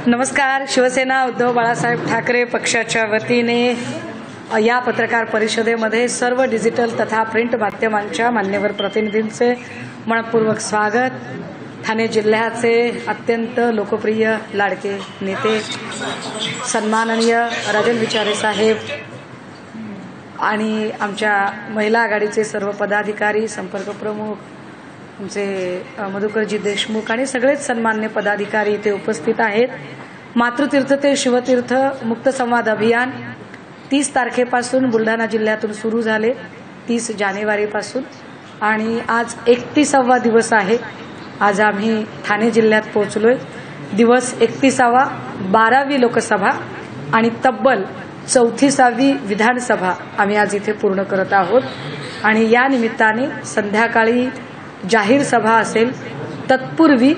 नमस्कार. शिवसेना उद्धव बाळासाहेब ठाकरे पक्षाच्या वतीने या पत्रकार परिषदेमध्ये सर्व डिजिटल तथा प्रिंट माध्यमांच्या मान्यवर प्रतिनिधींचे मनपूर्वक स्वागत. ठाणे जिल्ह्याचे अत्यंत लोकप्रिय लाडके नेते सन्माननीय राजन विचारे साहेब आणि आमच्या महिला आघाडीचे सर्व पदाधिकारी, संपर्क प्रमुख, आमचे मधुकरजी देशमुख आणि सगळेच सन्मान्य पदाधिकारी इथे उपस्थित आहेत. मातृतीर्थ ते शिवतीर्थ मुक्त संवाद अभियान 30 तारखेपासून बुलढाणा जिल्ह्यातून सुरू झाले, 30 जानेवारीपासून, आणि आज 31वा दिवस आहे. आज आम्ही ठाणे जिल्ह्यात पोहोचलोय. दिवस 31वा, 12वी लोकसभा आणि तब्बल 34वी विधानसभा आम्ही आज इथे पूर्ण करत आहोत. आणि या निमित्ताने संध्याकाळी जाहीर सभा असेल, तत्पूर्वी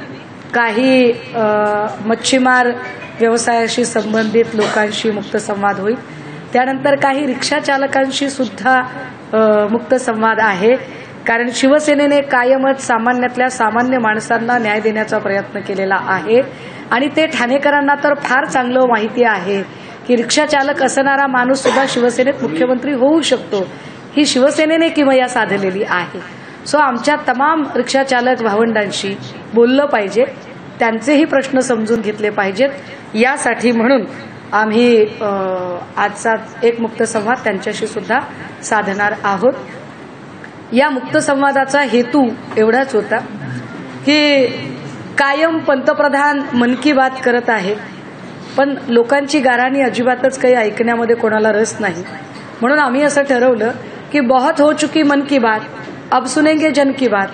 काही मच्छीमार व्यवसायाशी संबंधित लोकांशी मुक्त संवाद होईल. त्यानंतर काही रिक्षा चालकांशी सुद्धा मुक्त संवाद आहे. कारण शिवसेनेने कायमच सामान्यातल्या सामान्य माणसांना न्याय देण्याचा प्रयत्न केलेला आहे आणि ते ठाणेकरांना तर फार चांगलं माहिती आहे की रिक्षा चालक असणारा माणूस सुद्धा शिवसेनेत मुख्यमंत्री होऊ शकतो. ही शिवसेनेने किमया साधलेली आहे. सो आमच्या तमाम रिक्षा चालक भावंडांशी बोललं पाहिजे, त्यांचेही प्रश्न समजून घेतले पाहिजेत. यासाठी म्हणून आम्ही आजचा एक मुक्त संवाद त्यांच्याशी सुद्धा साधणार आहोत. या मुक्त संवादाचा हेतू एवढाच होता की कायम पंतप्रधान मन की बात करत आहे, पण लोकांची गाऱ्हाणी अजिबातच काही ऐकण्यामध्ये कोणाला रस नाही. म्हणून आम्ही असं ठरवलं की बहुत हो चुकी मन की बात, अब सुनेंगे जन की बात.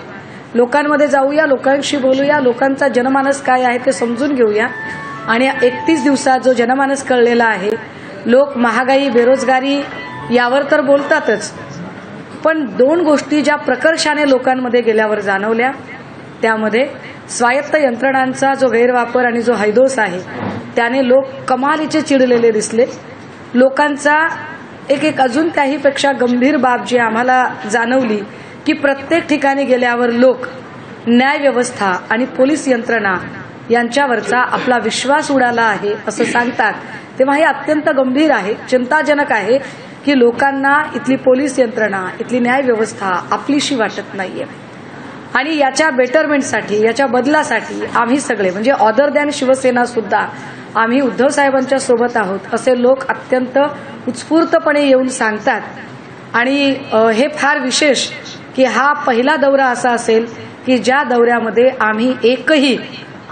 लोकांमध्ये जाऊया, लोकांशी बोलूया, लोकांचा जनमानस काय आहे ते समजून घेऊया. आणि 31 दिवसात जो जनमानस कळलेला आहे, लोक महागाई, बेरोजगारी यावर तर बोलतातच, पण 2 गोष्टी ज्या प्रकर्षाने लोकांमध्ये गेल्यावर जाणवल्या, त्यामध्ये स्वायत्त यंत्रणांचा जो गैरवापर आणि जो हैदोस आहे त्याने लोक कमालीचे चिडलेले दिसले. लोकांचा एक अजून त्याहीपेक्षा गंभीर बाब जी आम्हाला जाणवली की प्रत्येक ठिकाणी गेल्यावर लोक न्याय व्यवस्था आणि पोलीस यंत्रणा यांच्यावरचा आपला विश्वास उडाला आहे असं सांगतात. तेव्हा हे अत्यंत गंभीर आहे, चिंताजनक आहे की लोकांना इथली पोलीस यंत्रणा, इथली न्याय व्यवस्था आपलीशी वाटत नाहीये. आणि याच्या बेटरमेंटसाठी, याच्या बदलासाठी आम्ही सगळे म्हणजे ऑदर दॅन शिवसेना सुद्धा आम्ही उद्धव साहेबांच्या सोबत आहोत असे लोक अत्यंत उत्स्फूर्तपणे येऊन सांगतात. आणि हे फार विशेष की हा पहिला दौरा असा असेल की ज्या दौऱ्यामध्ये आम्ही एकही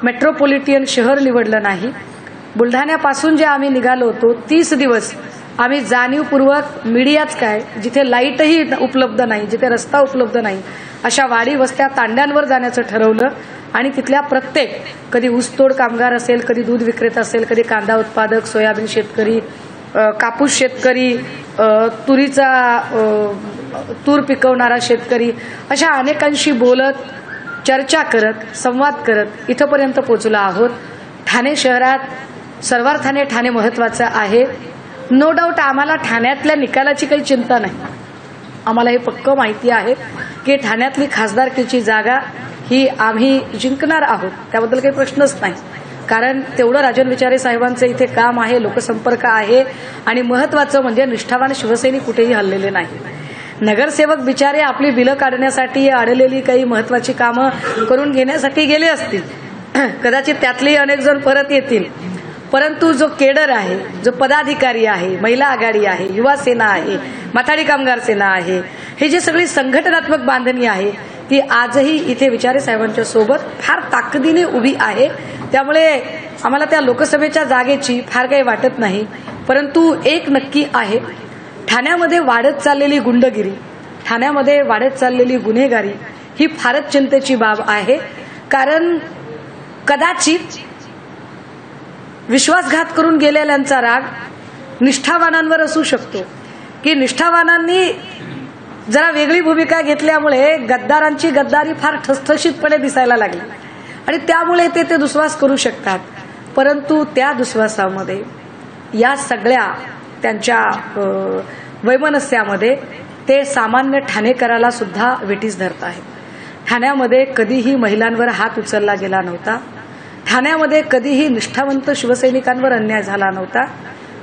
मेट्रोपॉलिटन शहर निवडलं नाही. बुलढाण्यापासून जे आम्ही निघालो होतो 30 दिवस आम्ही जाणीवपूर्वक मीडियाच काय, जिथे लाईटही उपलब्ध नाही, जिथे रस्ता उपलब्ध नाही, अशा वाडी वस्त्या तांड्यांवर जाण्याचं ठरवलं. आणि तिथल्या प्रत्येक, कधी ऊसतोड कामगार असेल, कधी दूध विक्रेता असेल, कधी कांदा उत्पादक, सोयाबीन शेतकरी, कापूस शेतकरी, तूर पिकवणारा शेतकरी, अशा अनेकांशी बोलत, चर्चा करत, संवाद करत इथपर्यंत पोहोचलो आहोत. ठाणे शहरात सर्वार्थाने ठाणे महत्वाचं आहे. नो डाऊट आम्हाला ठाण्यातल्या निकालाची काही चिंता नाही. आम्हाला हे पक्क माहिती आहे की ठाण्यातली खासदारकीची जागा ही आम्ही जिंकणार आहोत, त्याबद्दल काही प्रश्नच नाही. कारण तेवढं राजन विचारे साहेबांचं इथे काम आहे, लोकसंपर्क आहे आणि महत्वाचं म्हणजे निष्ठावान शिवसैनिक कुठेही हल्लेले नाही. नगरसेवक बिचारे आपली बिलं काढण्यासाठी, अडलेली काही महत्वाची कामं करून घेण्यासाठी गेले असतील, कदाचित त्यातलेही अनेक जण परत येतील, परंतु जो केडर आहे, जो पदाधिकारी आहे, महिला आघाडी आहे, युवा सेना आहे, माथाडी कामगार सेना आहे, हे जे सगळी संघटनात्मक बांधणी आहे ती आजही इथे विचारे साहेबांच्या सोबत फार ताकदीने उभी आहे. त्यामुळे आम्हाला त्या लोकसभेच्या जागेची फार काही वाटत नाही. परंतु एक नक्की आहे, ठाण्यामध्ये वाढत चाललेली गुंडगिरी, ठाण्यामध्ये वाढत चाललेली गुन्हेगारी ही फारच चिंतेची बाब आहे. कारण कदाचित विश्वासघात करून गेलेल्यांचा राग निष्ठावानांवर असू शकतो की निष्ठावानांनी जरा वेगळी भूमिका घेतल्यामुळे गद्दारांची गद्दारी फार ठसठशीतपणे दिसायला लागली आणि त्यामुळे ते दुस्वास करू शकतात. परंतु त्या दुस्वासामध्ये, या सगळ्या त्यांच्या वैमनस्यामध्ये ते सामान्य ठाणेकराला सुद्धा वेठीस धरत आहेत. ठाण्यामध्ये कधीही महिलांवर हात उचलला गेला नव्हता. ठाण्यामध्ये कधीही निष्ठावंत शिवसैनिकांवर अन्याय झाला नव्हता,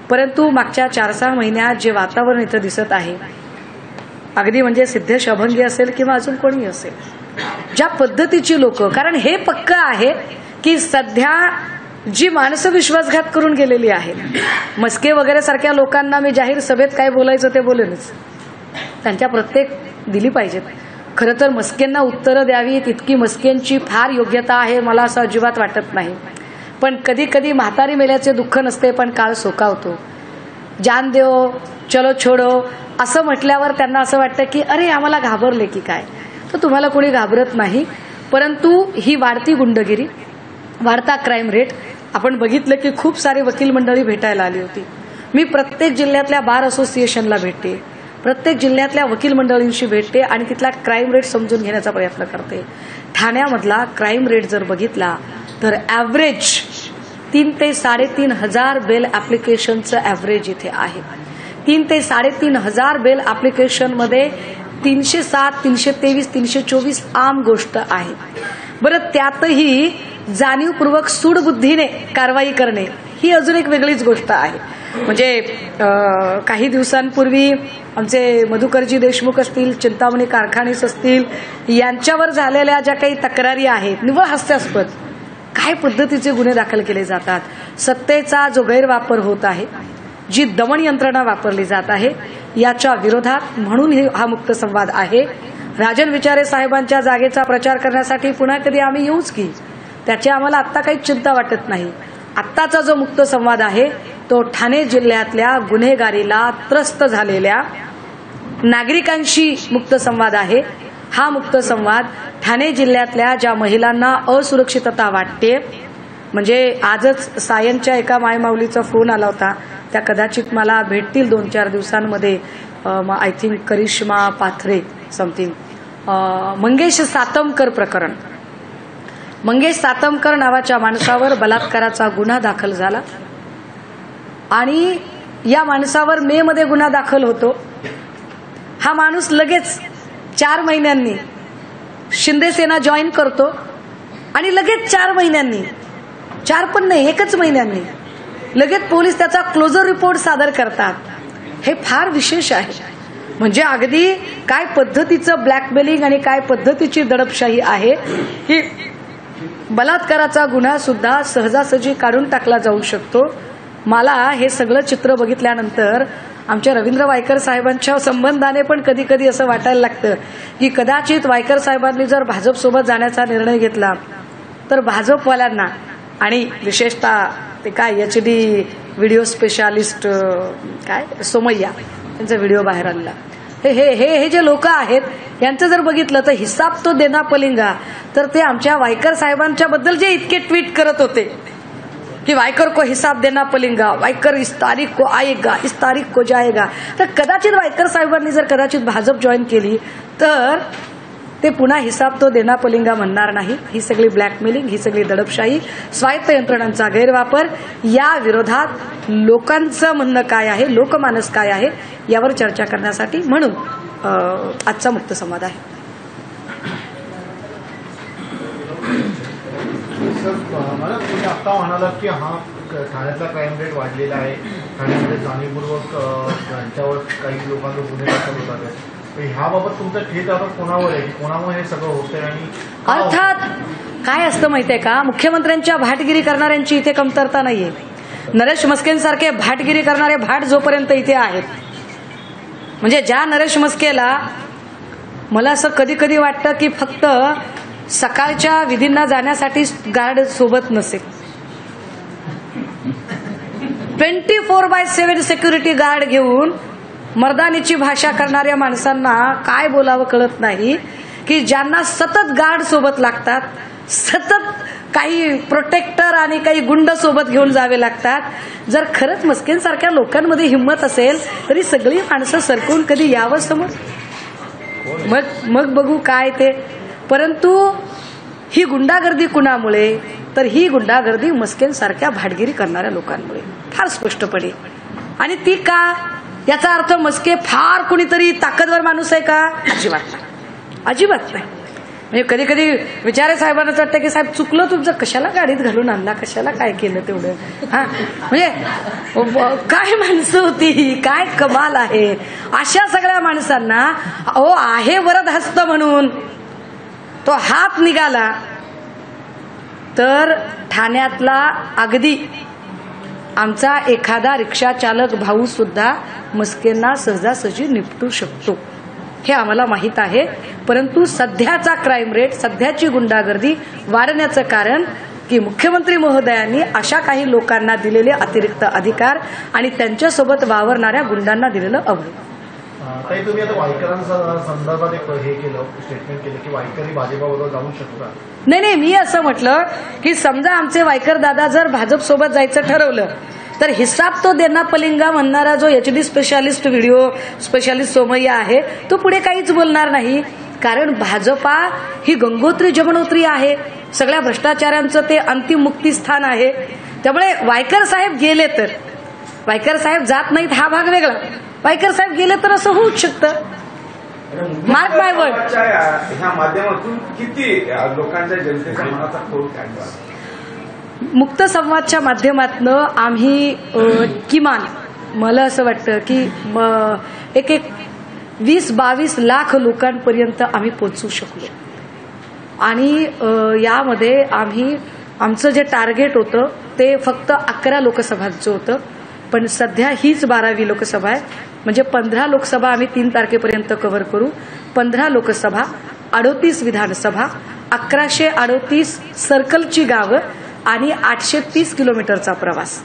परंतु मागच्या 4-6 महिन्यात जे वातावरण इथं दिसत आहे, अगदी म्हणजे सिद्धेश अभंगी असेल किंवा अजून कोणी असेल, ज्या पद्धतीची लोक, कारण हे पक्क आहे की सध्या जी माणसं विश्वासघात करून गेलेली आहेत, मस्के वगैरे सारख्या लोकांना मी जाहीर सभेत काय बोलायचं ते बोलेनच, त्यांच्या प्रत्येक दिली पाहिजेत. खरं तर मस्केंना उत्तरं द्यावी तितकी मस्केंची फार योग्यता आहे मला असं अजिबात वाटत नाही. पण कधी कधी म्हातारी मेल्याचे दुःख नसते, पण काळ सोकावतो. जान देओ चलो छोडो असं म्हटल्यावर त्यांना असं वाटतं की अरे आम्हाला घाबरले की काय. तर तुम्हाला कोणी घाबरत नाही, परंतु ही वाढती गुंडगिरी, वाढता क्राईम रेट आपण बघितलं की खूप सारी वकील मंडळी भेटायला आली होती. मी प्रत्येक जिल्ह्यातल्या बार असोसिएशनला भेटते, प्रत्येक जिल्ह्यातल्या वकील मंडळींशी भेटते आणि तिथला क्राईम रेट समजून घेण्याचा प्रयत्न करते. ठाण्यामधला क्राईम रेट जर बघितला तर ॲव्हरेज 3 ते 3.5 हजार बेल ॲप्लिकेशनचं ॲव्हरेज इथे आहे. 3 ते 3.5 हजार बेल ॲप्लिकेशनमध्ये 307, 323, 324 आम गोष्ट आहे. बरं, त्यातही जाणीवपूर्वक सूडबुद्धीने कारवाई करणे ही अजून एक वेगळीच गोष्ट आहे. म्हणजे काही दिवसांपूर्वी आमचे मधुकरजी देशमुख असतील, चिंतामणी कारखानीस असतील, यांच्यावर झालेल्या ज्या काही तक्रारी आहेत, निव्वळ हास्यास्पद, काय पद्धतीचे गुन्हे दाखल केले जातात. सत्तेचा जो गैरवापर होत आहे, जी दमन यंत्रणा वापरली जात आहे, याच्या विरोधात म्हणून हा मुक्त संवाद आहे. राजन विचारे साहेबांच्या जागेचा प्रचार करण्यासाठी पुन्हा कधी आम्ही येऊच की, त्याची आम्हाला आत्ता काही चिंता वाटत नाही. आत्ताचा जो मुक्त संवाद आहे तो ठाणे जिल्ह्यातल्या गुन्हेगारीला त्रस्त झालेल्या नागरिकांशी मुक्त संवाद आहे. हा मुक्त संवाद ठाणे जिल्ह्यातल्या ज्या महिलांना असुरक्षितता वाटते, म्हणजे आजच सायनच्या एका मायमाऊलीचा फोन आला होता, त्या कदाचित मला भेटतील 2-4 दिवसांमध्ये. I think Karishma Pathare something, Mangesh Satamkar प्रकरण. मंगेश सातमकर नावाच्या माणसावर बलात्काराचा गुन्हा दाखल झाला आणि या माणसावर मे मध्ये गुन्हा दाखल होतो. हा माणूस लगेच 4 महिन्यांनी शिंदे सेना जॉईन करतो आणि लगेच 4 महिन्यांनी, 4 पण नाही 1च महिन्यांनी लगेच पोलीस त्याचा क्लोजर रिपोर्ट सादर करतात. हे फार विशेष आहे. म्हणजे अगदी काय पद्धतीचं ब्लॅकमेलिंग आणि काय पद्धतीची दडपशाही आहे. ही बलात्काराचा गुन्हा सुद्धा सहजासहजी काढून टाकला जाऊ शकतो. मला हे सगळं चित्र बघितल्यानंतर आमच्या रवींद्र वायकर साहेबांच्या संबंधाने पण कधी कधी असं वाटायला लागतं की कदाचित वायकर साहेबांनी जर भाजपसोबत जाण्याचा निर्णय घेतला तर भाजपवाल्यांना आणि विशेषतः ते काय HD व्हिडिओ स्पेशालिस्ट काय सोमय्या त्यांचा व्हिडिओ बाहेर आला, हे जे लोक आहेत यांचं जर बघितलं तर हिसाब तो देना पलिंगा, तर ते आमच्या वायकर साहेबांच्या बद्दल जे इतके ट्विट करत होते कि वायकर को हिसाब देना पलिंगा, वायकर इस तारीख को आएगा, इस तारीख को जाएगा, तर कदाचित वायकर साहेबांनी जर कदाचित भाजप जॉईन केली तर ते पुन्हा हिसाब तो देना पलिंगा म्हणणार नाही. ही सगळी ब्लॅकमेलिंग, ही सगळी दडपशाही, स्वायत्त यंत्रणांचा गैरवापर, या विरोधात लोकांचं म्हणणं काय आहे, लोकमानस काय आहे यावर चर्चा करण्यासाठी म्हणून आजचा मुक्त संवाद आहे. मला तुम्ही आता म्हणालात की हा ठाण्यातला क्राईम रेट वाढलेला आहे, ठाण्यामध्ये जाणीवपूर्वक त्यांच्यावर काही लोकांवर गुन्हे दाखल होतात आहे, ह्याबाबत तुमचा थेट आरोप कोणावर आहे, कोणामुळे हे सगळं होतंय? आणि अर्थात काय असतं माहितीये का, मुख्यमंत्र्यांच्या भाटगिरी करणाऱ्यांची इथे कमतरता नाहीये. नरेश मस्केंसारखे भाटगिरी करणारे भाट जोपर्यंत इथे आहेत, म्हणजे ज्या नरेश मस्केला मला असं कधी कधी वाटतं की फक्त सकाळच्या विधींना जाण्यासाठी गार्ड सोबत नसेल, 24/7 सिक्युरिटी गार्ड घेऊन मर्दानीची भाषा करणाऱ्या माणसांना काय बोलावं कळत नाही, की ज्यांना सतत गार्ड सोबत लागतात, सतत काही प्रोटेक्टर आणि काही गुंड सोबत घेऊन जावे लागतात. जर खरंच मस्केंसारख्या लोकांमध्ये हिंमत असेल तरी सगळी माणसं सरकून कधी यावं समोर, मग बघू काय ते. परंतु ही गुंडागर्दी कुणामुळे, तर ही गुंडागर्दी मस्केंसारख्या भाटगिरी करणाऱ्या लोकांमुळे फार स्पष्टपणे. आणि ती का, याचा अर्थ मस्के फार कुणीतरी ताकदवर माणूस आहे का? अजिबात नाही, अजिबात नाही. म्हणजे कधी कधी विचारे साहेबांना वाटतं की साहेब चुकलं तुमचं, कशाला गाडीत घालून आणला, कशाला काय केलं तेवढं. हा म्हणजे काय माणसं होती, काय कमाल आहे. अशा सगळ्या माणसांना आहे वरद हस्त म्हणून तो हात निघाला तर ठाण्यातला अगदी आमचा एखादा रिक्षा चालक भाऊ सुद्धा मस्केंना सहजासहजी निपटू शकतो, हे आम्हाला माहीत आहे. परंतु सध्याचा क्राईम रेट, सध्याची गुंडागर्दी वाढण्याचं कारण की मुख्यमंत्री महोदयांनी अशा काही लोकांना दिलेले अतिरिक्त अधिकार आणि त्यांच्यासोबत वावरणाऱ्या गुंडांना दिलेलं अवैध. ताई, तुम्ही आता वायकरांच्या संदर्भात एक हे केलं, स्टेटमेंट केलं की वायकरी भाजपाबरोबर जाऊ शकतात. नाही, मी असं म्हटलं की समजा आमचे वायकर दादा जर भाजप सोबत जायचं ठरवलं तर हिसाब तो देना पलिंगा म्हणणारा जो HD specialist video specialist Somaiya आहे तो पुढे काहीच बोलणार नाही. कारण भाजपा ही गंगोत्री जमुनोत्री आहे, सगळ्या भ्रष्टाचारांचं ते अंतिम मुक्तीस्थान आहे. त्यामुळे वायकर साहेब गेले तर, वायकर साहेब जात नाहीत हा भाग वेगळा, वायकर साहेब गेले तर असं होऊच शकतं. मार्क माय वर्ड. ह्या माध्यमातून किती लोकांच्या जनतेच्या मनाचा फोड काढला. मुक्त संवादच्या माध्यमातनं आम्ही किमान मला असं वाटतं की एक 20-22 लाख लोकांपर्यंत आम्ही पोहोचू शकलो. आणि यामध्ये आम्ही आमचं जे टार्गेट होतं ते फक्त 11 लोकसभांचं होतं, पण सध्या हीच 12वी लोकसभा आहे. म्हणजे 15 लोकसभा आम्ही 3 तारखेपर्यंत कव्हर करू. 15 लोकसभा, 38 विधानसभा, 1138 सर्कलची गावं आणि 830 किलोमीटरचा प्रवास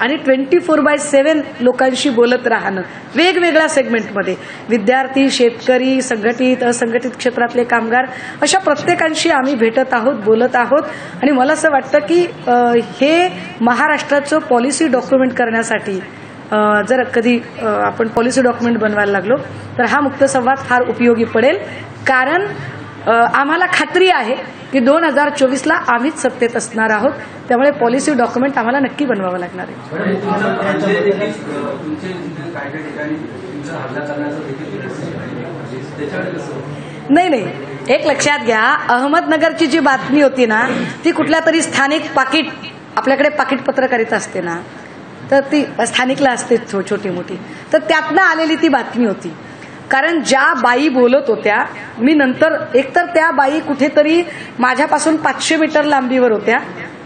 आणि 24/7 लोकांशी बोलत राहणं वेगवेगळ्या सेगमेंटमध्ये. विद्यार्थी, शेतकरी, संघटित असंघटित क्षेत्रातले कामगार, अशा प्रत्येकांशी आम्ही भेटत आहोत, बोलत आहोत. आणि मला असं वाटतं की हे महाराष्ट्राचं पॉलिसी डॉक्युमेंट करण्यासाठी जर कधी आपण पॉलिसी डॉक्युमेंट बनवायला लागलो तर हा मुक्त संवाद फार उपयोगी पडेल. कारण आम्हाला खात्री आहे की 2024ला आम्हीच सत्तेत असणार आहोत. त्यामुळे पॉलिसी डॉक्युमेंट आम्हाला नक्की बनवावं लागणार आहे. नाही, एक लक्षात घ्या, अहमदनगरची जी बातमी होती ना ती कुठल्या तरी स्थानिक पाकिट, आपल्याकडे पाकिट पत्रकारिता असते ना, तर ती स्थानिकला असते छोटी मोठी, तर त्यातनं आलेली ती बातमी होती. कारण ज्या बाई बोलत होत्या, मी नंतर एकतर त्या बाई कुठेतरी माझ्यापासून 500 मीटर लांबीवर होत्या.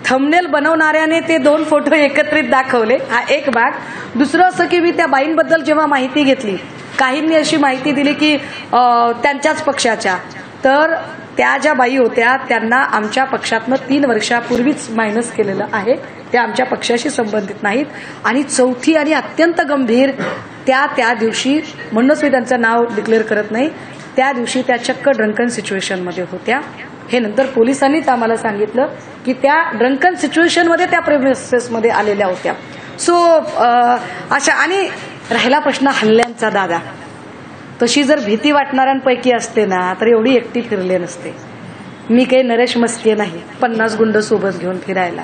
थंबनेल बनवणाऱ्याने ते 2 फोटो एकत्रित दाखवले, हा एक भाग. दुसरं असं की मी त्या बाईंबद्दल जेव्हा माहिती घेतली, काहींनी अशी माहिती दिली की त्यांच्याच पक्षाच्या, तर त्या ज्या बाई होत्या त्यांना आमच्या पक्षातनं 3 वर्षापूर्वीच मायनस केलेलं आहे, त्या आमच्या पक्षाशी संबंधित नाहीत. आणि चौथी आणि अत्यंत गंभीर, त्या दिवशी, म्हणूनच मी त्यांचं नाव डिक्लेअर करत नाही, त्या दिवशी त्या चक्क ड्रंकन सिच्युएशनमध्ये होत्या. हे नंतर पोलिसांनीच आम्हाला सांगितलं की त्या ड्रंकन सिच्युएशनमध्ये त्या प्रेमिसेसमध्ये आलेल्या होत्या. सो अशा. आणि राहिला प्रश्न हल्ल्यांचा दादा, तशी जर भीती वाटणाऱ्यांपैकी असते ना तर एवढी एकटी फिरले नसते. मी काही नरेश मस्के नाही 50 गुंड सोबत घेऊन फिरायला.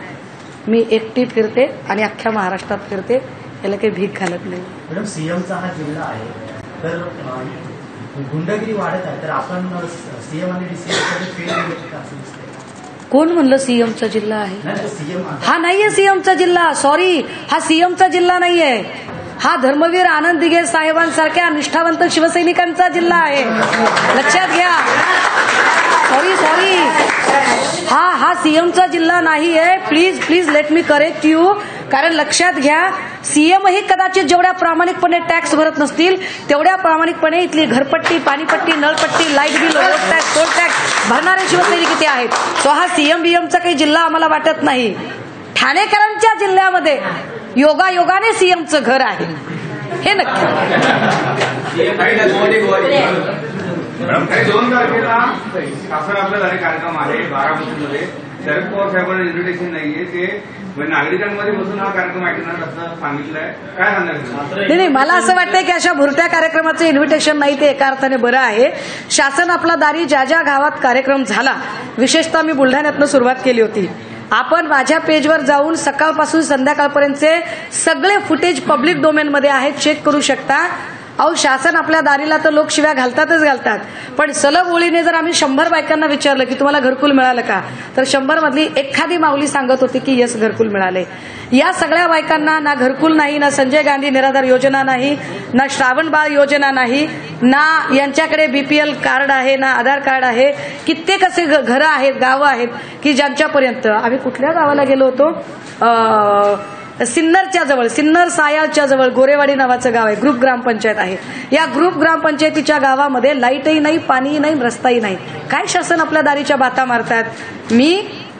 मी एकटी फिरते आणि अख्ख्या महाराष्ट्रात फिरते, याला काही भीक घालत नाही. मॅडम, सीएमचा हा जिल्हा आहे तर गुंडगिरी वाढत आहे, तर आपण सीएम आणि डीसीएम फेल असं दिसतंय. कोण म्हणलं सीएमचा जिल्हा आहे? सीएम हा नाहीये सीएमचा जिल्हा, सॉरी, हा सीएमचा जिल्हा नाहीये. हा धर्मवीर आनंद दिघे साहेबांसारख्या निष्ठावंत शिवसैनिकांचा जिल्हा आहे, लक्षात घ्या. सॉरी, हा सीएमचा जिल्हा नाही आहे. Please let me correct you. कारण लक्षात घ्या, सीएमही कदाचित जेवढ्या प्रामाणिकपणे टॅक्स भरत नसतील तेवढ्या प्रामाणिकपणे इथली घरपट्टी, पाणीपट्टी, नळपट्टी, light bill, road tax, toll tax भरणारे शिवसैनिक किती आहेत. तो हा सीएम बीएमचा काही जिल्हा आम्हाला वाटत नाही. ठाणेकरांच्या जिल्ह्यामध्ये योगायोगाने सीएमचं घर आहे, हे नक्की. मॅडम, 2 तारखेला शासन आपल्या झाले कार्यक्रम आहे बारामतीमध्ये. शरद पवार साहेबांना इन्व्हिटेशन नाहीये, ते नागरिकांमध्ये बसून हा कार्यक्रम ऐकणार असं सांगितलंय. काय सांगणार? नाही, मला असं वाटतंय की अशा भुरट्या कार्यक्रमाचं इन्व्हिटेशन नाही ते एका अर्थाने बरं आहे. शासन आपला दारी ज्या ज्या गावात कार्यक्रम झाला, विशेषतः मी बुलढाण्यातनं सुरुवात केली होती. आपण माझ्या पेजवर जाऊन सकाळपासून संध्याकाळपर्यंतचे सगळे फुटेज पब्लिक डोमेनमध्ये आहेत, चेक करू शकता. अहो शासन आपल्या दारीला तर लोक शिव्या घालतातच घालतात, पण सलग ओळीने जर आम्ही 100 बायकांना विचारलं की तुम्हाला घरकुल मिळालं का, तर 100 मधली एखादी माऊली सांगत होती की येस घरकुल मिळाले. या सगळ्या बायकांना ना घरकुल नाही, ना संजय गांधी निराधार योजना नाही, ना श्रावण बाळ योजना नाही, ना यांच्याकडे बीपीएल कार्ड आहे, ना आधार कार्ड आहे. कित्येक असे घरं आहेत, गावं आहेत की ज्यांच्यापर्यंत आम्ही कुठल्या गावाला गेलो होतो, सिन्नरच्या जवळ, सिन्नर सायाळच्या जवळ गोरेवाडी नावाचं गाव आहे, ग्रुप ग्रामपंचायत आहे. या ग्रुप ग्रामपंचायतीच्या गावामध्ये लाईटही नाही, पाणीही नाही, रस्ताही नाही. काय शासन आपल्या दारीच्या बाता मारतात.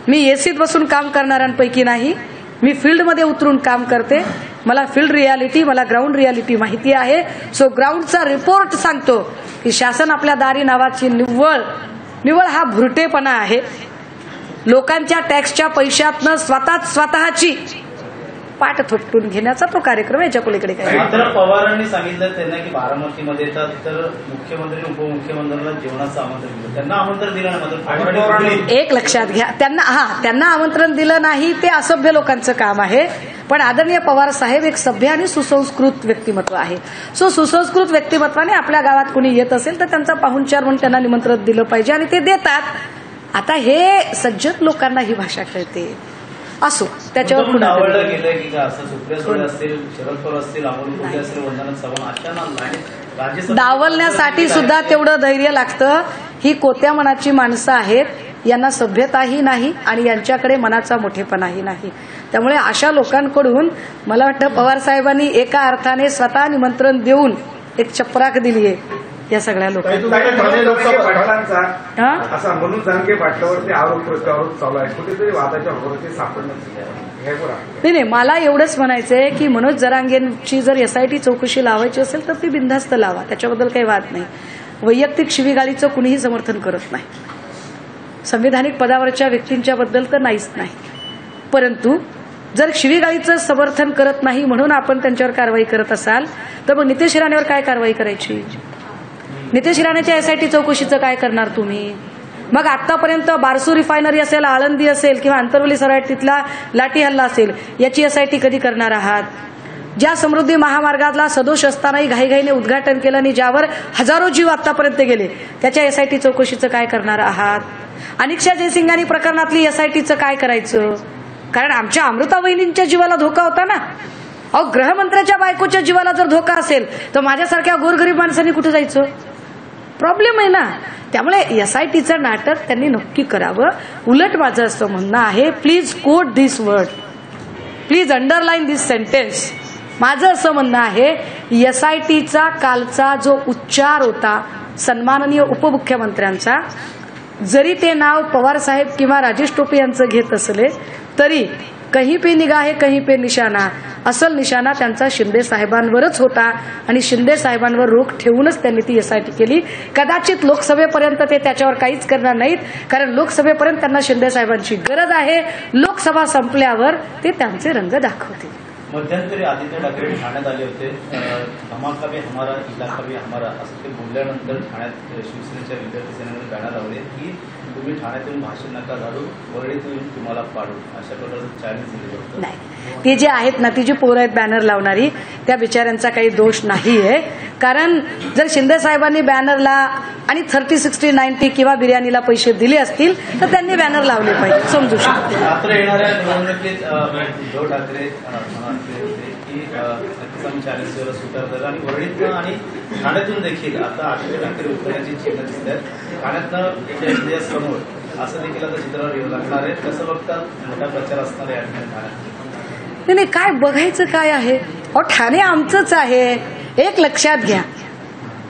मी एसीत बसून काम करणाऱ्यांपैकी नाही, मी फील्डमध्ये उतरून काम करते. मला फील्ड रियालिटी, मला ग्राउंड रियालिटी माहिती आहे. सो ग्राउंडचा रिपोर्ट सांगतो की शासन आपल्या दारी नावाची निव्वळ हा भुरटेपणा आहे. लोकांच्या टॅक्सच्या पैशातनं स्वतःची पाठ थोपटून घेण्याचा तो कार्यक्रम याच्या पलीकडे काय. मात्र पवारांनी सांगितलं त्यांना की बारामतीमध्ये येतात तर मुख्यमंत्री उपमुख्यमंत्र्यांना जेवणाचं आमंत्रण दिलं, त्यांना आमंत्रण दिलं नाही. मात्र पवारांनी एक लक्षात घ्या, त्यांना आमंत्रण दिलं नाही ते असभ्य लोकांचं काम आहे. पण आदरणीय पवार साहेब एक सभ्य आणि सुसंस्कृत व्यक्तिमत्व आहे. सो सुसंस्कृत व्यक्तिमत्वाने आपल्या गावात कोणी येत असेल तर त्यांचा पाहुणचार म्हणून त्यांना निमंत्रण दिलं पाहिजे आणि ते देतात. आता हे सज्जन लोकांना ही भाषा कळते. असो, त्याच्यावर आवडलं गेलं की असं सुप्रिया सुळे असतील, शरद पवार असतील, अमोल कोल्हे असतील, वंदना चव्हाण अशा डावलण्यासाठी सुद्धा तेवढं धैर्य लागतं. ही कोत्या मनाची माणसं आहेत, यांना सभ्यताही नाही आणि यांच्याकडे मनाचा मोठेपणाही नाही. त्यामुळे अशा लोकांकडून मला वाटतं पवार साहेबांनी एका अर्थाने स्वतः निमंत्रण देऊन एक चपराक दिली आहे या सगळ्या लोकांना. असा म्हणून जानके पाटलावरती आरोप चालू आहे, कुठेतरी वादाच्या भोवती सापडणं. नाही, मला एवढंच म्हणायचंय की मनोज जरांगेंची जर एसआयटी चौकशी लावायची असेल तर ती बिनधास्त लावा, त्याच्याबद्दल काही वाद नाही. वैयक्तिक शिवीगाळीचं कुणीही समर्थन करत नाही, संविधानिक पदावरच्या व्यक्तींच्या बद्दल तर नाहीच नाही. परंतु जर शिवीगाळीचं समर्थन करत नाही म्हणून आपण त्यांच्यावर कारवाई करत असाल तर मग नितेश राणेवर काय कारवाई करायची. नितेश राणेच्या एसआयटी चौकशीचं काय करणार तुम्ही. मग आतापर्यंत बारसू रिफायनरी असेल, आळंदी असेल किंवा आंतरवली सराटीतला लाठी हल्ला असेल, याची एसआयटी कधी करणार आहात. ज्या समृद्धी महामार्गातला सदोष असतानाही घाईघाईने उद्घाटन केलं आणि ज्यावर हजारो जीव आतापर्यंत गेले, त्याच्या एसआयटी चौकशीचं काय करणार आहात. अनिक्षा जयसिंघानी प्रकरणातली एसआयटीचं काय करायचं. कारण आमच्या अमृता वहिनींच्या जीवाला धोका होता ना. अहो, गृहमंत्र्याच्या बायकोच्या जीवाला जर धोका असेल तर माझ्यासारख्या गोरगरीब माणसांनी कुठे जायचं. प्रॉब्लेम आहे ना. त्यामुळे एसआयटीचं नाटक त्यांनी नक्की करावं. उलट माझं असं म्हणणं आहे, please quote this word, please underline this sentence. माझं असं म्हणणं आहे, एसआयटीचा कालचा जो उच्चार होता सन्माननीय उपमुख्यमंत्र्यांचा, जरी ते नाव पवारसाहेब किंवा राजेश टोपे यांचं घेत असले तरी कहीं पे निगाहे कहीं पे निशाणा, असल निशाणा त्यांचा शिंदे साहेबांवरच होता आणि शिंदे साहेबांवर रोख ठेवूनच त्यांनी ती एसआयटी केली. कदाचित लोकसभेपर्यंत ते त्याच्यावर काहीच करणार नाहीत, कारण लोकसभेपर्यंत त्यांना शिंदे साहेबांची गरज आहे. लोकसभा संपल्यावर ते त्यांचे रंग दाखवतील. मध्यंतरी आदित्य ठाकरे ठाण्यात आले होते, धमाका भी हमारा इलाका भी हमारा असं ते बोलल्यानंतर ठाण्यात शिवसेनेच्या विद्यार्थी सेनेने बॅनर लावले की तुम्ही ठाण्यातून भाषण नका घालू, वरळीतून तुम्हाला पाडू, अशा प्रकारचं चॅलेंज दिलं होतं. नाही, ती जी आहेत ना, ती जी पोरं आहेत बॅनर लावणारी, त्या बिचाऱ्यांचा काही दोष नाहीये. कारण जर शिंदे साहेबांनी बॅनरला आणि 30, 60, 90 किंवा बिर्याणीला पैसे दिले असतील तर त्यांनी बॅनर लावले पाहिजे, समजू शकतो. मात्र येणाऱ्या निवडणुकीत उद्धव ठाकरे की नक्कीच चॅलेंजवर स्वीकारतात आणि वरळीतनं आणि ठाण्यातून देखील आता आदित्य ठाकरे उतरण्याची चिन्ह दिसत आहेत. ठाण्यातनं समोर असं देखील आता चित्रावर येऊ लागणार आहे. कसं बघतात, मोठा प्रचार असणार या ठिकाणी ठाण्यात. नाही, काय बघायचं काय आहे. अहो, ठाणे आमचंच आहे. एक लक्षात घ्या,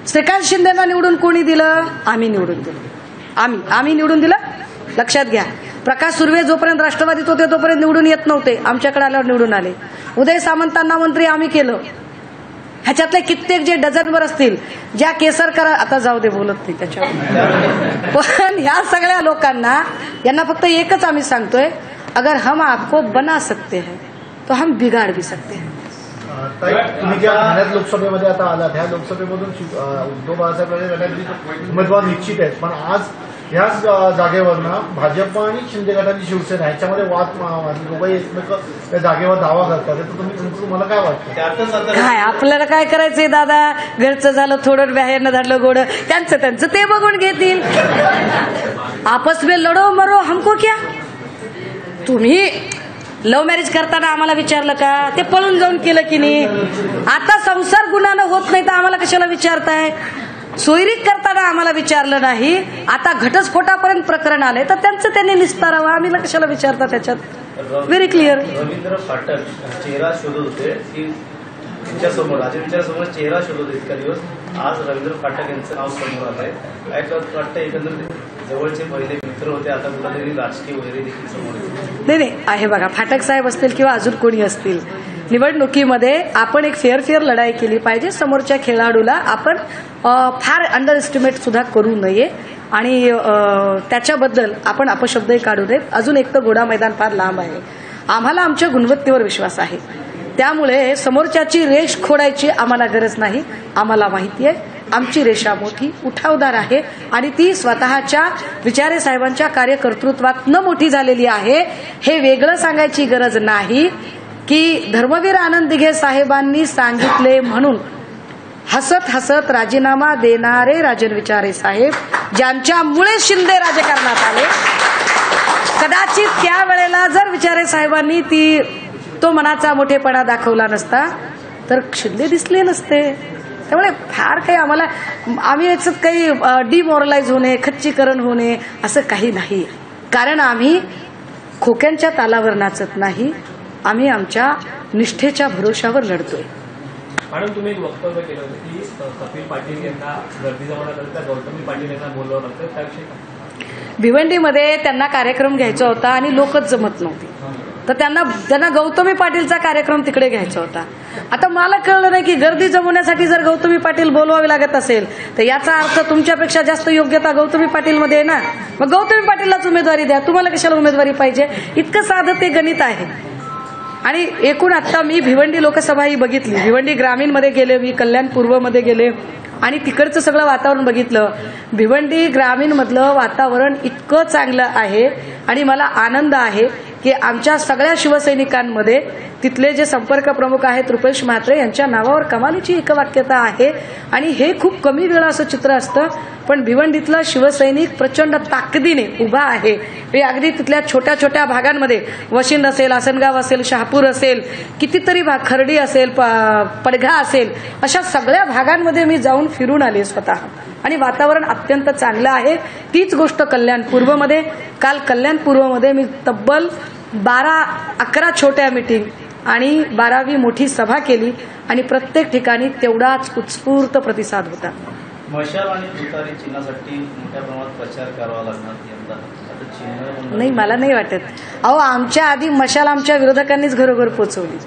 श्रीकांत शिंदेना निवडून कोणी दिलं. आम्ही निवडून दिलं. आम्ही निवडून दिलं. लक्षात घ्या, प्रकाश सुर्वे जोपर्यंत राष्ट्रवादीत होते तोपर्यंत निवडून येत नव्हते, आमच्याकडे आल्यावर निवडून आले. उदय सामंतांना मंत्री आम्ही केलं. ह्याच्यातले कित्येक जे डझनभर असतील, ज्या केसरकर, आता जाऊ दे, बोलत नाही त्याच्यावर. पण ह्या सगळ्या लोकांना, यांना फक्त एकच आम्ही सांगतोय, अगर हम आपको बना सकते हैं तो हम बिगाड़ भी सकते हैं. तुम्ही ज्या ठाण्यात लोकसभेमध्ये आता आलात, ह्या लोकसभेमधून उद्धव बाळासाहेब ठाकरे उमेदवार निश्चित आहेत, पण आज याच जागेवरनं भाजप आणि शिंदे गटाची शिवसेना ह्याच्यामध्ये वाद दोघंही एकमेक त्या जागेवर दावा करतात, तर तुम्हाला काय वाटतं? त्यातच आता काय आपल्याला काय करायचंय दादा, घरचं झालं थोडं, बाहेरनं झालं गोड, त्यांचं ते बघून घेतील. आपस में लढो मरो हमको क्या. तुम्ही लव्ह मॅरेज करताना आम्हाला विचारलं का? ते पळून जाऊन केलं की नाही? आता संसार गुन्ह्यानं होत नाही तर आम्हाला कशाला विचारताय? सोयरीक करताना आम्हाला विचारलं नाही, आता घटस्फोटापर्यंत प्रकरण आले तर त्यांचं त्यांनी निस्तारावं, आम्ही कशाला विचारता त्याच्यात? Very clear. रवींद्र फाटक चेहरा शोधत होते की त्यांच्यासमोर राजवीरच्यासमोर चेहरा शोधत होते इतका दिवस. आज रवींद्र फाटक यांचं नाव समोर आलं आहे. काय वाटतं, एकंदरीत जवळचे पहिले मित्र होते, आता कुठेतरी राजकीय वगैरे देखील समोर येते? नाही आहे बघा, फाटक साहेब असतील किंवा अजून कोणी असतील, निवडणुकीमध्ये आपण एक फेअर लढाई केली पाहिजे. समोरच्या खेळाडूला आपण फार अंडर एस्टिमेट सुद्धा करू नये आणि त्याच्याबद्दल आपण अपशब्दही काढू नयेत. अजून एक तर घोडा मैदान फार लांब आहे. आम्हाला आमच्या गुणवत्तेवर विश्वास आहे, त्यामुळे समोरच्याची रेष खोडायची आम्हाला गरज नाही. आम्हाला माहिती आहे आमची रेषा मोठी उठावदार आहे आणि ती स्वतःच्या विचारे साहेबांच्या कार्यकर्तृत्वात न मोठी झालेली आहे. हे वेगळं सांगायची गरज नाही की धर्मवीर आनंद दिघे साहेबांनी सांगितले म्हणून हसत हसत राजीनामा देणारे राजन विचारे साहेब, ज्यांच्यामुळे शिंदे राजकारणात आले, कदाचित त्यावेळेला जर विचारे साहेबांनी तो मनाचा मोठेपणा दाखवला नसता तर शिंदे दिसले नसते. त्यामुळे फार काही आम्ही याच्यात काही डिमोरलाइज होणे, खच्चीकरण होणे असं काही नाही. कारण आम्ही खोक्यांच्या तालावर नाचत नाही, आम्ही आमच्या निष्ठेच्या भरोशावर लढतोय. मॅडम, तुम्ही एक वक्तव्य केलं होतं की कपिल पाटील यांना गर्दी जमवण्याकरिता गौतमी पाटील यांना बोलवलं होतं, त्याविषयी भिवंडीमध्ये त्यांना कार्यक्रम घ्यायचा होता आणि लोकच जमत नव्हती, तर त्यांना गौतमी पाटीलचा कार्यक्रम तिकडे घ्यायचा होता. आता मला कळलं नाही की गर्दी जमवण्यासाठी जर गौतमी पाटील बोलवावे लागत असेल तर याचा अर्थ तुमच्यापेक्षा जास्त योग्यता गौतमी पाटीलमध्ये आहे ना, मग गौतमी पाटीललाच उमेदवारी द्या. तुम्हाला कशाला उमेदवारी पाहिजे? इतकं साधं ते गणित आहे. आणि एकूण आता मी भिवंडी लोकसभा ही बघितली, भिवंडी ग्रामीणमध्ये गेले, मी कल्याण पूर्वमध्ये गेले आणि तिकडचं सगळं वातावरण बघितलं. भिवंडी ग्रामीणमधलं वातावरण इतकं चांगलं आहे आणि मला आनंद आहे की आमच्या सगळ्या शिवसैनिकांमध्ये तिथले जे संपर्क प्रमुख आहेत रुपेश म्हात्रे यांच्या नावावर कमालीची एकवाक्यता आहे. आणि हे खूप कमी वेळा असं चित्र असतं, पण भिवंडीतला शिवसैनिक प्रचंड ताकदीने उभा आहे. हे अगदी तिथल्या छोट्या छोट्या भागांमध्ये, वशिंद असेल, आसनगाव असेल, शहापूर असेल, कितीतरी भाग, खर्डी असेल, पडघा असेल, अशा सगळ्या भागांमध्ये मी जाऊन फिरून आले स्वतः आणि वातावरण अत्यंत चांगलं आहे. तीच गोष्ट कल्याण पूर्वमध्ये, काल कल्याण पूर्वमध्ये मी तब्बल 12-11 छोट्या मीटिंग आणि 12वी मोठी सभा केली आणि प्रत्येक ठिकाणी तेवढाच उत्स्फूर्त प्रतिसाद होता. मशाल आणि तुतारी चिन्हासाठी मोठ्या प्रमाणात प्रचार करावा लागणार यंदा. आता चिन्ह नाही, मला नाही वाटत. अहो, आमच्या आधी मशाल आमच्या विरोधकांनीच घरोघर पोहोचवली.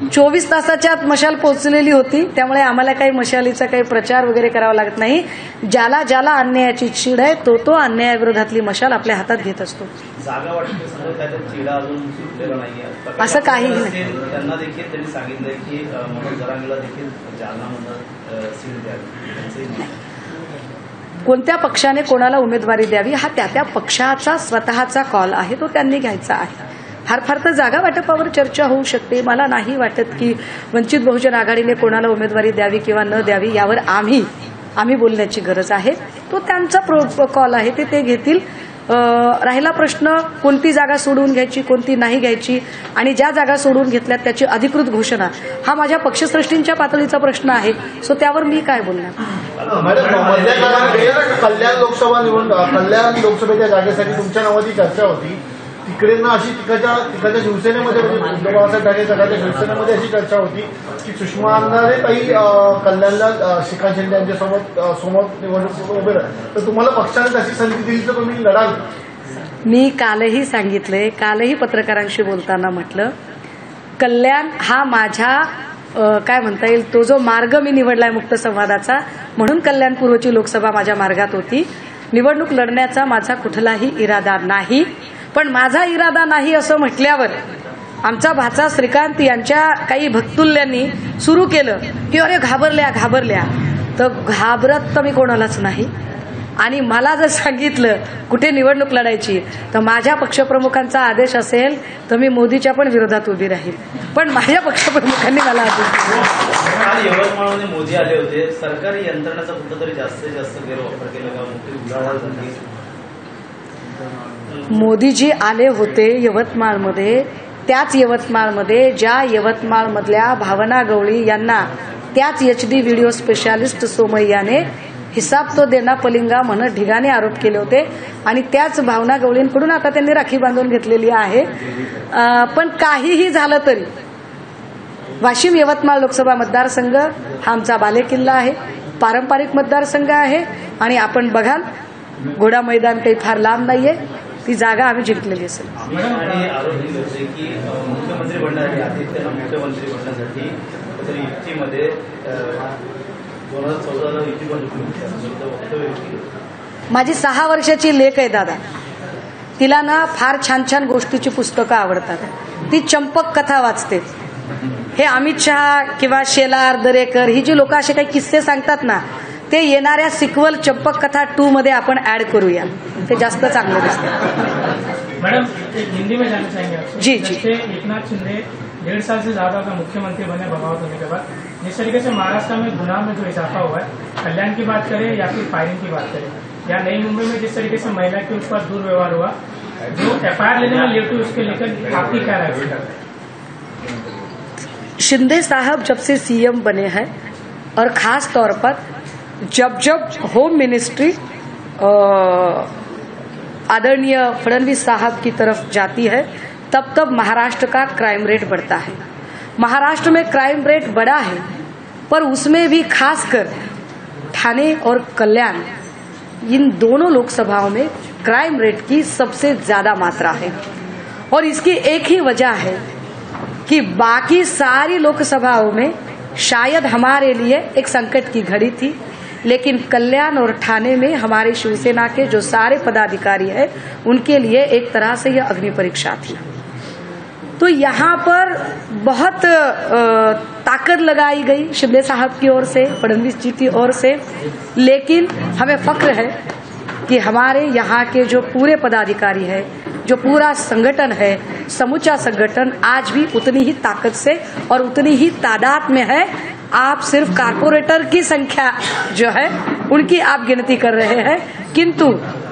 24 तासाच्या आत मशाल पोहोचलेली होती, त्यामुळे आम्हाला काही मशालीचा काही प्रचार वगैरे करावा लागत नाही. ज्याला ज्याला अन्यायाची चीड आहे तो अन्यायाविरोधातली मशाल आपल्या हातात घेत असतो. जागा वाटते समजा त्याच्यात चिडा अजून सुटलेला नाहीये असं काही नाही. त्यांना देखील त्यांनी सांगितलंय की मनोज जरांगेला देखील जालनामधून सीट द्यावी. कोणत्या पक्षाने कोणाला उमेदवारी द्यावी हा त्या पक्षाचा स्वतःचा कॉल आहे, तो त्यांनी घ्यायचा आहे. फार तर जागा वाटपावर चर्चा होऊ शकते. मला नाही वाटत की वंचित बहुजन आघाडीने कोणाला उमेदवारी द्यावी किंवा न द्यावी यावर आम्ही बोलण्याची गरज आहे. तो त्यांचा कॉल आहे, ते घेतील. राहिला प्रश्न कोणती जागा सोडून घ्यायची, कोणती नाही घ्यायची, आणि ज्या जागा सोडून घेतल्यात त्याची अधिकृत घोषणा, हा माझ्या पक्षश्रेष्ठींच्या पातळीचा प्रश्न आहे. सो त्यावर मी काय बोलणार. मॅडम, मधल्या काळात कल्याण लोकसभेच्या जागेसाठी तुमच्या नावाची चर्चा होती. तिकडे ना अशी तिकडच्या शिवसेनेमध्ये, उद्धव बाळासाहेब ठाकरे गटाच्या शिवसेनेमध्ये अशी चर्चा होती की सुषमा अंधारे काही कल्याणला श्रीकांत शिंदे यांच्यासोबत समोर निवडणूक उभे राहतात, तर तुम्हाला पक्षाने तशी संधी दिली तर तुम्ही लढाल? मी कालही सांगितलंय, कालही पत्रकारांशी बोलताना म्हटलं, कल्याण हा माझ्या काय म्हणता येईल तो जो मार्ग मी निवडलाय मुक्त संवादाचा, म्हणून कल्याण पूर्वची लोकसभा माझ्या मार्गात होती. निवडणूक लढण्याचा माझा कुठलाही इरादा नाही. पण माझा इरादा नाही असं म्हटल्यावर आमचा भाचा श्रीकांत यांच्या काही भक्तुल्यांनी सुरू केलं की अरे घाबरल्या, तर घाबरत तर मी कोणालाच नाही. आणि मला जर सांगितलं कुठे निवडणूक लढायची तर माझ्या पक्षप्रमुखांचा आदेश असेल तर मी मोदीच्या पण विरोधात उभी राहील, पण माझ्या पक्षप्रमुखांनी मला आदेश दिला. काल यवतमाळमध्ये मोदी आले होते. सरकारी यंत्रणाचा कुठेतरी जास्तीत जास्त गैरवापर केला का? मोठी उलाढाल झाली. मोदीजी आले होते यवतमाळमध्ये, त्याच यवतमाळमध्ये ज्या यवतमाळमधल्या भावना गवळी यांना त्याच HD व्हिडिओ स्पेशालिस्ट सोमय्याने हिसाब तो देना पलिंगा म्हणत ढिगाने आरोप केले होते आणि त्याच भावना गवळींकडून आता त्यांनी राखी बांधून घेतलेली आहे. पण काहीही झालं तरी वाशिम यवतमाळ लोकसभा मतदारसंघ हा आमचा बालेकिल्ला आहे, पारंपरिक मतदारसंघ आहे आणि आपण बघाल घोडा मैदान काही फार लांब नाहीये, ती जागा आम्ही जिंकलेली असेल. आणि आरोप केले होते की मुख्यमंत्री बनण्यासाठी आदित्यला मुख्यमंत्री बनण्यासाठी युतीमध्ये 2014 युती पण वक्तव्य. माझी 6 वर्षाची लेक आहे दादा, तिला ना फार छान छान गोष्टीची पुस्तकं आवडतात, ती चंपक कथा वाचते. हे अमित शहा किंवा शेलार दरेकर ही जी लोक असे काही किस्से सांगतात ना, ते येणाऱ्या सिक्वल चंपक कथा 2 मध्ये आपण ऍड करूया, ते जास्त चांगलं दिसतं. मैडम हिंदी में जानना चाहेंगे आपसे. जी जी. जैसे एकनाथ शिंदे 1.5 साल से ज्यादा का मुख्यमंत्री बने बगावत होने के बाद, जिस तरीके से महाराष्ट्र में गुनाह में जो इजाफा हुआ है, कल्याण की बात करें या फिर फायरिंग की बात करें, या नई मुंबई में जिस तरीके से महिला के ऊपर दुर्व्यवहार हुआ, जो FIR लेने में लेट हुई, उसके लेकर आपकी क्या राय है? शिंदे साहब जब से CM बने हैं और खास तौर पर जब होम मिनिस्ट्री आदरणीय फडणवीस साहब की तरफ जाती है, तब महाराष्ट्र का क्राइम रेट बढ़ता है. महाराष्ट्र में क्राइम रेट बढ़ा है, पर उसमें भी खासकर ठाणे और कल्याण इन दोनों लोकसभाओं में क्राइम रेट की सबसे ज्यादा मात्रा है. और इसकी एक ही वजह है कि बाकी सारी लोकसभाओं में शायद हमारे लिए एक संकट की घड़ी थी, लेकिन कल्याण और ठाणे में हमारे शिवसेना के जो सारे पदाधिकारी हैं उनके लिए एक तरह से यह अग्नि परीक्षा थी. तो यहाँ पर बहुत ताकत लगाई गई शिंदे साहब की ओर से, फडणवीस जी की ओर से, लेकिन हमें फक्र है कि हमारे यहाँ के जो पूरे पदाधिकारी हैं, जो पूरा संगठन है, समूचा संगठन आज भी उतनी ही ताकत से और उतनी ही तादाद में है. आप सिर्फ कारपोरेटर की संख्या जो है उनकी आप गिनती कर रहे हैं, किंतु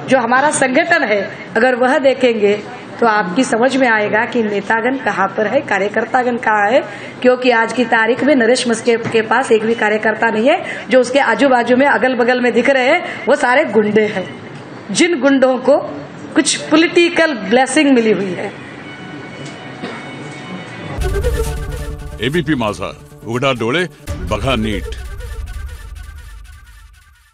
जो हमारा संगठन है अगर वह देखेंगे तो आपकी समझ में आएगा कि नेतागण कहाँ पर है, कार्यकर्तागण कहाँ है. क्योंकि आज की तारीख में नरेश मस्के के पास एक भी कार्यकर्ता नहीं है. जो उसके आजू बाजू में अगल बगल में दिख रहे हैं वो सारे गुंडे हैं, जिन गुंडों को कुछ पॉलिटिकल ब्लेसिंग मिली हुई है. ABP माझा, उघडा डोळे बघा नीट.